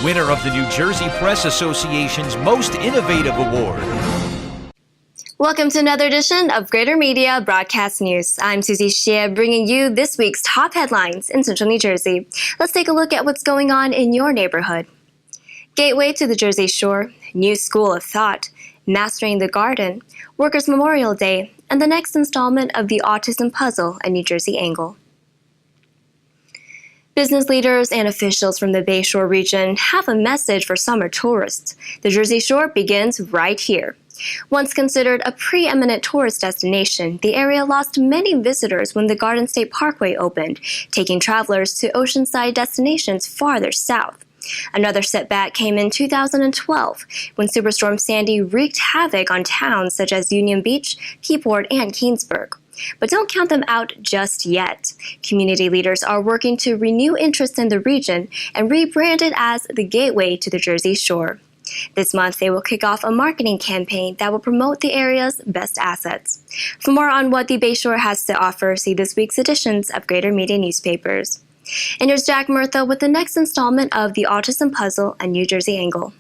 winner of the New Jersey Press Association's Most Innovative Award. Welcome to another edition of Greater Media Broadcast News. I'm Susie Xie, bringing you this week's top headlines in Central New Jersey. Let's take a look at what's going on in your neighborhood. Gateway to the Jersey Shore, new school of thought, mastering the garden, Workers' Memorial Day, and the next installment of the Autism Puzzle, a New Jersey angle. Business leaders and officials from the Bayshore region have a message for summer tourists. The Jersey Shore begins right here. Once considered a preeminent tourist destination, the area lost many visitors when the Garden State Parkway opened, taking travelers to oceanside destinations farther south. Another setback came in 2012, when Superstorm Sandy wreaked havoc on towns such as Union Beach, Keyport, and Keansburg. But don't count them out just yet. Community leaders are working to renew interest in the region and rebrand it as the Gateway to the Jersey Shore. This month, they will kick off a marketing campaign that will promote the area's best assets. For more on what the Bayshore has to offer, see this week's editions of Greater Media Newspapers. And here's Jack Murtha with the next installment of the Autism Puzzle, a New Jersey angle.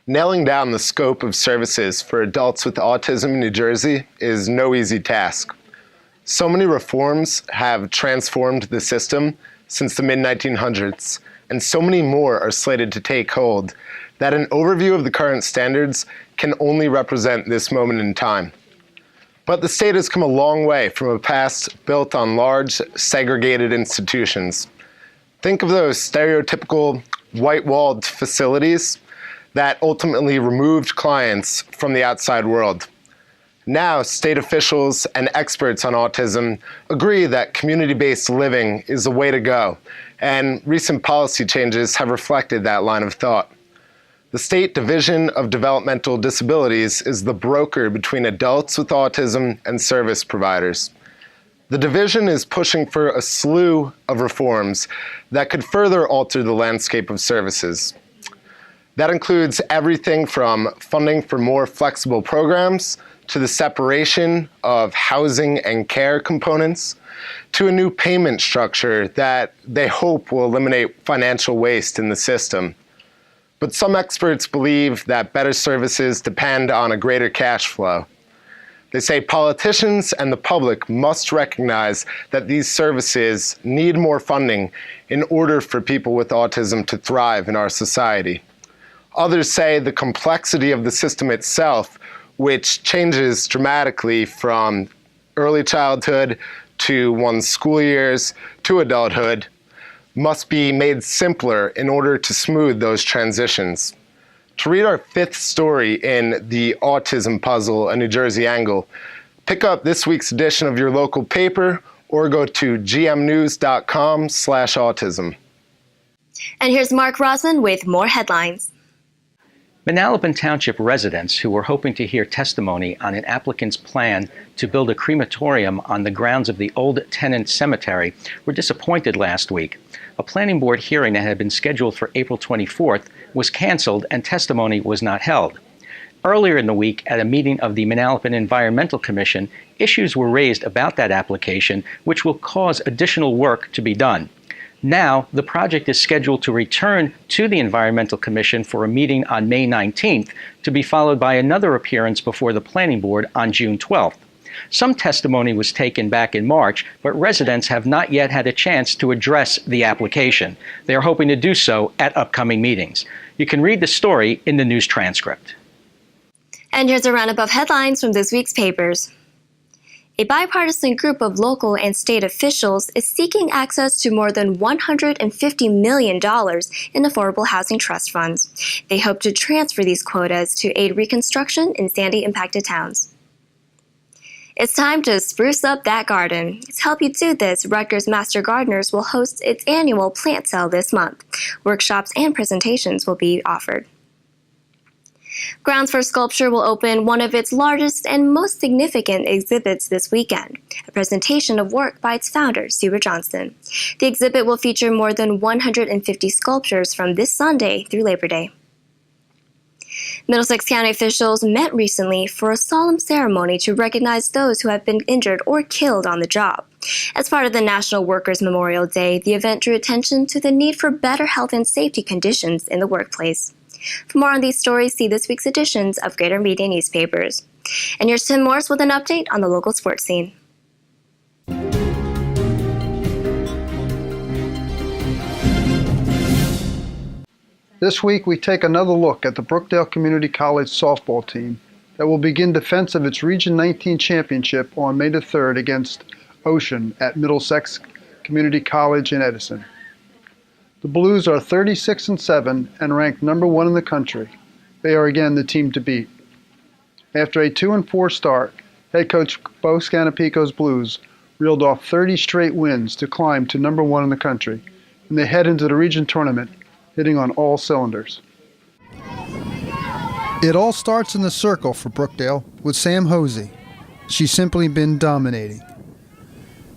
Nailing down the scope of services for adults with autism in New Jersey is no easy task. So many reforms have transformed the system since the mid-1900s, and so many more are slated to take hold, that an overview of the current standards can only represent this moment in time. But the state has come a long way from a past built on large, segregated institutions. Think of those stereotypical white-walled facilities that ultimately removed clients from the outside world. Now, state officials and experts on autism agree that community-based living is the way to go, and recent policy changes have reflected that line of thought. The State Division of Developmental Disabilities is the broker between adults with autism and service providers. The division is pushing for a slew of reforms that could further alter the landscape of services. That includes everything from funding for more flexible programs to the separation of housing and care components, to a new payment structure that they hope will eliminate financial waste in the system. But some experts believe that better services depend on a greater cash flow. They say politicians and the public must recognize that these services need more funding in order for people with autism to thrive in our society. Others say the complexity of the system itself, which changes dramatically from early childhood to one's school years to adulthood, must be made simpler in order to smooth those transitions. To read our fifth story in the Autism Puzzle, a New Jersey angle, pick up this week's edition of your local paper or go to gmnews.com/autism. And here's Mark Rosman with more headlines. Manalapan Township residents who were hoping to hear testimony on an applicant's plan to build a crematorium on the grounds of the old tenant cemetery were disappointed last week. A planning board hearing that had been scheduled for April 24th was canceled and testimony was not held. Earlier in the week, at a meeting of the Manalapan Environmental Commission, issues were raised about that application, which will cause additional work to be done. Now, the project is scheduled to return to the Environmental Commission for a meeting on May 19th, to be followed by another appearance before the Planning Board on June 12th. Some testimony was taken back in March, but residents have not yet had a chance to address the application. They are hoping to do so at upcoming meetings. You can read the story in the news transcript. And here's a roundup of headlines from this week's papers. A bipartisan group of local and state officials is seeking access to more than $150 million in affordable housing trust funds. They hope to transfer these quotas to aid reconstruction in Sandy-impacted towns. It's time to spruce up that garden. To help you do this, Rutgers Master Gardeners will host its annual plant sale this month. Workshops and presentations will be offered. Grounds for Sculpture will open one of its largest and most significant exhibits this weekend, a presentation of work by its founder, Stuart Johnston. The exhibit will feature more than 150 sculptures from this Sunday through Labor Day. Middlesex County officials met recently for a solemn ceremony to recognize those who have been injured or killed on the job. As part of the National Workers' Memorial Day, the event drew attention to the need for better health and safety conditions in the workplace. For more on these stories, see this week's editions of Greater Media newspapers. And here's Tim Morris with an update on the local sports scene. This week, we take another look at the Brookdale Community College softball team that will begin defense of its Region 19 championship on May the 3rd against Ocean at Middlesex Community College in Edison. The Blues are 36-7 and ranked number 1 in the country. They are again the team to beat. After a 2-4 start, head coach Bo Scanapico's Blues reeled off 30 straight wins to climb to number 1 in the country, and they head into the region tournament hitting on all cylinders. It all starts in the circle for Brookdale with Sam Hosey. She's simply been dominating.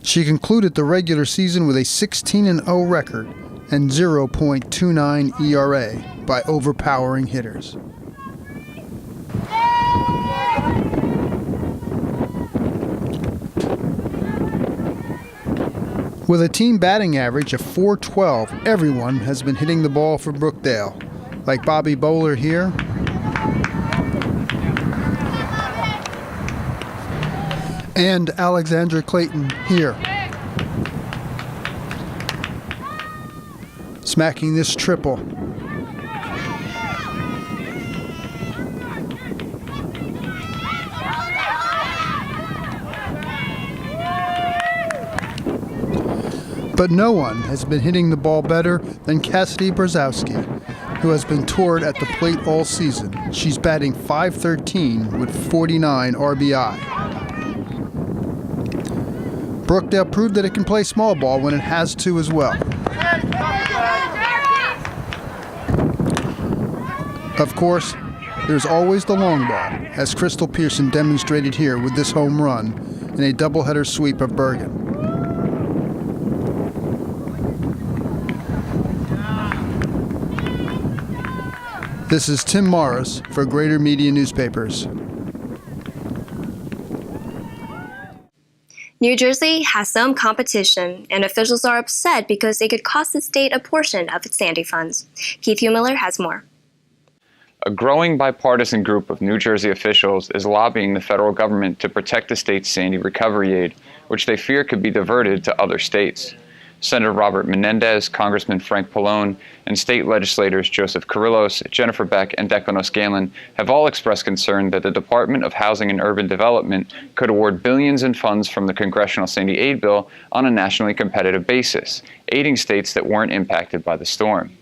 She concluded the regular season with a 16-0 record and 0.29 ERA by overpowering hitters. With a team batting average of .412, everyone has been hitting the ball for Brookdale, like Bobby Bowler here, and Alexandra Clayton here. Smacking this triple. But no one has been hitting the ball better than Cassidy Brzezowski, who has been toured at the plate all season. She's batting .513 with 49 RBI. Brookdale proved that it can play small ball when it has to as well. Of course, there's always the long ball, as Crystal Pearson demonstrated here with this home run in a doubleheader sweep of Bergen. This is Tim Morris for Greater Media Newspapers. New Jersey has some competition, and officials are upset because it could cost the state a portion of its Sandy funds. Keith Miller has more. A growing bipartisan group of New Jersey officials is lobbying the federal government to protect the state's Sandy recovery aid, which they fear could be diverted to other states. Senator Robert Menendez, Congressman Frank Pallone, and state legislators Joseph Kyrillos, Jennifer Beck, and Declan O'Scanlan have all expressed concern that the Department of Housing and Urban Development could award billions in funds from the Congressional Sandy Aid bill on a nationally competitive basis, aiding states that weren't impacted by the storm.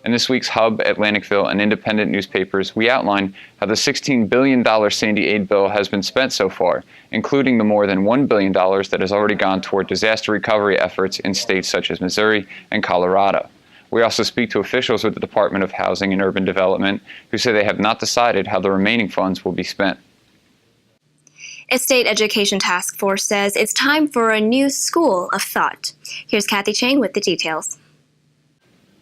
In this week's Hub, Atlanticville, and Independent newspapers, we outline how the $16 billion Sandy Aid bill has been spent so far, including the more than $1 billion that has already gone toward disaster recovery efforts in states such as Missouri and Colorado. We also speak to officials with the Department of Housing and Urban Development who say they have not decided how the remaining funds will be spent. A state education task force says it's time for a new school of thought. Here's Kathy Chang with the details.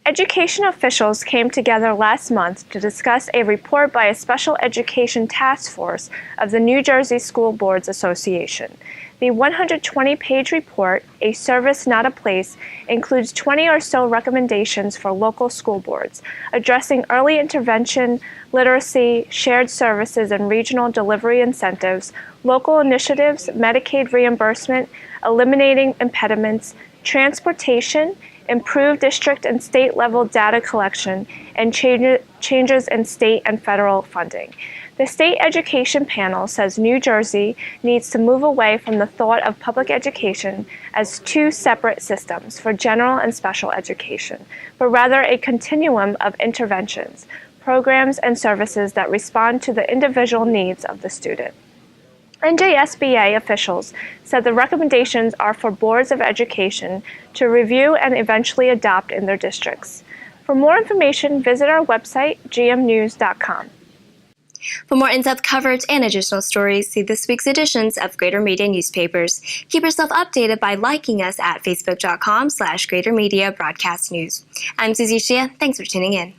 Education officials came together last month to discuss a report by a special education task force of the New Jersey School Boards Association. The 120-page report, A Service Not a Place, includes 20 or so recommendations for local school boards, addressing early intervention, literacy, shared services and regional delivery incentives, local initiatives, Medicaid reimbursement, eliminating impediments, transportation, improved district and state level data collection, and changes in state and federal funding. The state education panel says New Jersey needs to move away from the thought of public education as two separate systems for general and special education, but rather a continuum of interventions, programs, and services that respond to the individual needs of the student. NJSBA officials said the recommendations are for boards of education to review and eventually adopt in their districts. For more information, visit our website, gmnews.com. For more in-depth coverage and additional stories, see this week's editions of Greater Media newspapers. Keep yourself updated by liking us at facebook.com/Greater Media Broadcast News. I'm Susie Shia. Thanks for tuning in.